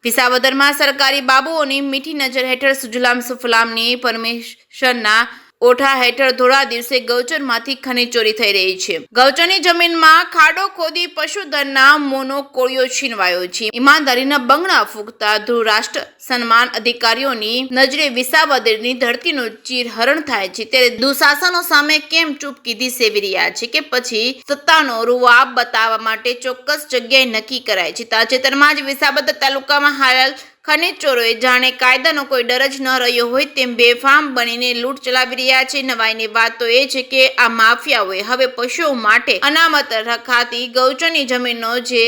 વિસાવદરમાં સરકારી બાબુઓની મીઠી નજર હેઠળ સુજલામ સુફલામની પરમિશનના ઓઠા હેઠળ થોડા દિવસે ગૌચરમાંથી ખનીજ ચોરી થઈ રહી છે। ગૌચરની જમીનમાં ખાડો ખોદી પશુધનના મોનો કોળિયો છીનવાયો છે। ઈમાનદારીના બંગડા ફૂંકતા ધ્રુવ રાષ્ટ્ર સન્માન અધિકારીઓની નજરે વિસાવદરની ધરતીનું ચીરહરણ થાય છે, ત્યારે દુશાસનો સામે કેમ ચૂપકીદી સેવી રહ્યા છે કે પછી સત્તાનો રૂઆબ બતાવવા માટે ચોક્કસ જગ્યાએ નક્કી કરાય છે। તાજેતરમાં જ વિસાવદર તાલુકામાં હાલ ખનીજ ચોરોએ જાણે કાયદાનો કોઈ ડર જ ન રહ્યો હોય તેમ બેફામ બનીને લૂંટ ચલાવી રહ્યા છે। નવાઈની વાત તો એ છે કે આ માફિયાઓએ હવે પશુઓ માટે અનામત રખાતી ગૌચરની જમીનનો જે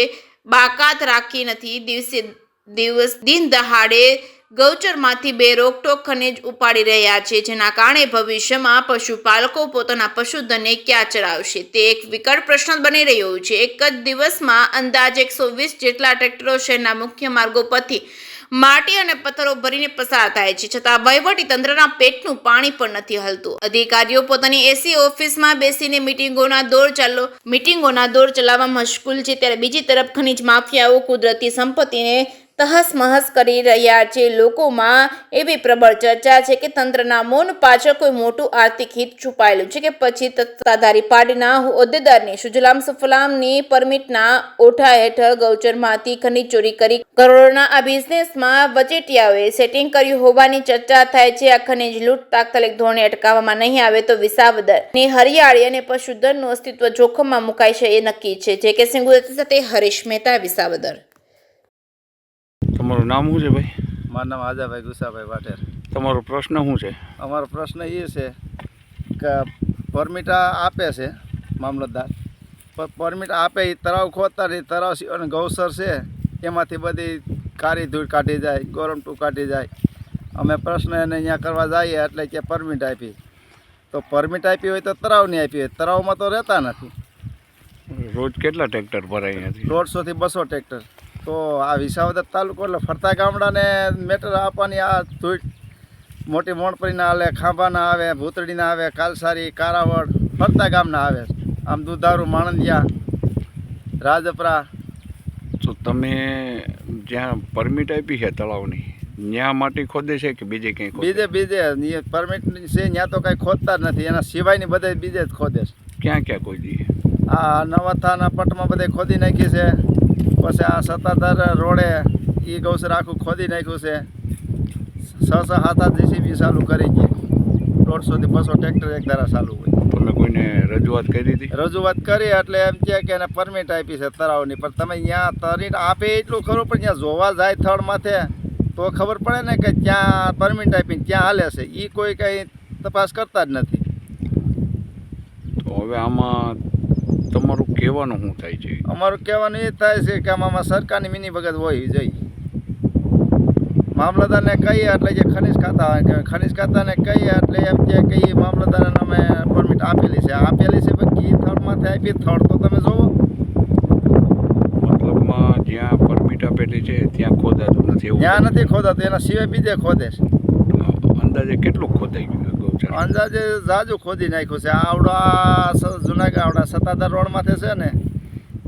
બાકાત રાખી નથી, દિવસ દિન દહાડે ગૌચરમાંથી બેરોકટોક ખનીજ ઉપાડી રહ્યા છે, જેના કારણે ભવિષ્યમાં પશુપાલકો પોતાના પશુધનને ક્યાં ચરાવશે તે એક વિકટ પ્રશ્ન બની રહ્યો છે। એક જ દિવસમાં અંદાજે 120 જેટલા ટ્રેક્ટરો શહેરના મુખ્ય માર્ગો પરથી માટી અને પથ્થરો ભરીને પસાર થાય છે, છતાં વહીવટી તંત્રના પેટનું પાણી પણ નથી હલતું। અધિકારીઓ પોતાની એસી ઓફિસમાં બેસીને મીટિંગોના દોર ચલાવવા મશગુલ છે, ત્યારે બીજી તરફ ખનીજ માફિયાઓ કુદરતી સંપત્તિને તહસમહસ કરી રહ્યા છે। લોકોમાં એવી પ્રબળ ચર્ચા છે કે તંત્રના મૌન પાછળ કોઈ મોટું આર્થિક હિત છુપાયેલું છે કે પછી સત્તાધારી પાર્ટીના હોદ્દેદારની સુજલામ સુફલામની પરમિટના ઓઠા હેઠળ ગૌચરમાંથી ખનીજ ચોરી કરી કરોડોના આ બિઝનેસમાં વચેટિયાઓએ સેટિંગ કર્યું હોવાની ચર્ચા થાય છે। આ ખનીજ લૂંટ તાત્કાલિક ધોરણે અટકાવવામાં નહીં આવે તો વિસાવદરની હરિયાળી અને પશુધનનું અસ્તિત્વ જોખમમાં મુકાય છે એ નક્કી છે। જે કે સિંગુદત્ત સાથે હરીશ મહેતા, વિસાવદર। તમારું નામ શું છે ભાઈ? મારું નામ આજાભાઈ ગુસાભાઈ વાટેર। તમારો પ્રશ્ન શું છે? અમારો પ્રશ્ન એ છે કે પરમિટ આપે છે મામલતદાર, પણ પરમિટ આપે એ તળાવ ખોદતા નહીં, તળાવ અને ગૌસર છે એમાંથી બધી કાળી ધૂળ કાઢી જાય, ગોરમટું કાઢી જાય। અમે પ્રશ્ન એને અહીંયા કરવા જઈએ એટલે કે પરમિટ આપી, તો પરમિટ આપી હોય તો તળાવની આપી હોય, તળાવમાં તો રહેતા નથી। રોજ કેટલા ટ્રેક્ટર ભરાય અહીંયાથી? 150 થી 200 ટ્રેક્ટર। તો આ વિસાવદર તાલુકો એટલે ફરતા ગામડાને મેટર આપવાની આ ધૂળ મોટી મોણપરીના આવે, ખાંભાના આવે, ભૂતળીના આવે, કાલસારી, કારાવડ, ફરતા ગામના આવે, આમ દુધારું, માણંદિયા, રાજપરા। તો તમે જ્યાં પરમિટ આપી છે તળાવની, ત્યાં માટી ખોદે છે કે બીજે ક્યાંય? બીજે પરમિટ છે ત્યાં તો કાંઈ ખોદતા જ નથી, એના સિવાયની બધે બીજે જ ખોદે છે। ક્યાં ક્યાં ખોદી? આ નવાથાના પટમાં બધે ખોદી નાખી છે, પછી આ સત્તાધાર રોડે એ ગૌસર આખું ખોદી નાખ્યું છે। 6-7 જેસીબી ચાલુ કરી છે, 150 થી 200 ટ્રેક્ટર એક ધારા ચાલુ હોય। તમે કોઈને રજૂઆત કરી હતી? રજૂઆત કરી એટલે એમ કહે કે એને પરમિટ આપી છે તળાવની, પણ તમે ત્યાં પરમિટ આપે એટલું ખરું, પણ ત્યાં જોવા જાય થડ માથે તો ખબર પડે ને કે ત્યાં પરમિટ આપીને ક્યાં હાલે છે, એ કોઈ કંઈ તપાસ કરતા જ નથી। તો હવે આમાં તમારું કહેવાનું શું થાય છે? અમારું કહેવાનું એ થાય છે કે આમાં સરકારની મિની ભગત હોવી જોઈએ। મામલતદારને કહીએ એટલે જે ખનીજ ખાતાને કહીએ એટલે એમ કે એ મામલતદારને અમે પરમિટ આપેલી છે બાકી થડમાંથી આપી, થડ તો તમે જોવો। મતલબમાં જ્યાં પરમિટ આપેલી છે ત્યાં ખોદાતું નથી? ત્યાં નથી ખોદાતું, એના સિવાય બીજે ખોદે છે। અંદાજે કેટલું ખોદાઈ ગયું ગૌચર? અંદાજે જાજુ ખોદી નાખ્યું છે। આવડા જુનાગઢ આવડા સત્તાધાર રોડમાંથી છે ને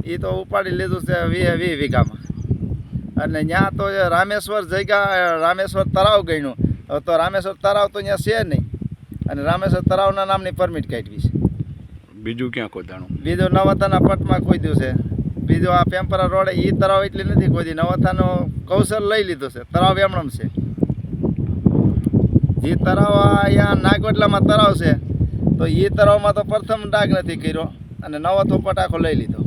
એ તો ઉપાડી લીધું છે 20 વીઘામાં, અને ત્યાં તો રામેશ્વર તળાવ ગણ્યું, તો રામેશ્વર તળાવ તો ત્યાં છે નહીં, અને રામેશ્વર તળાવના નામની પરમિટ કાઢવી છે। બીજું ક્યાં ખોદાણું? બીજું નવાથાના પટમાં ખોદ્યું છે, બીજું આ પેમ્પરા રોડે એ તળાવ એટલી નથી ખોદી, નવાથાનો કૌશલ લઈ લીધું છે, તળાવ એમણમ છે। જે તળાવ અહીંયા નાગવટલામાં તળાવ છે તો એ તળાવમાં તો પ્રથમ ડાગ નથી કર્યો, અને નવો થોપટ આખો લઈ લીધો।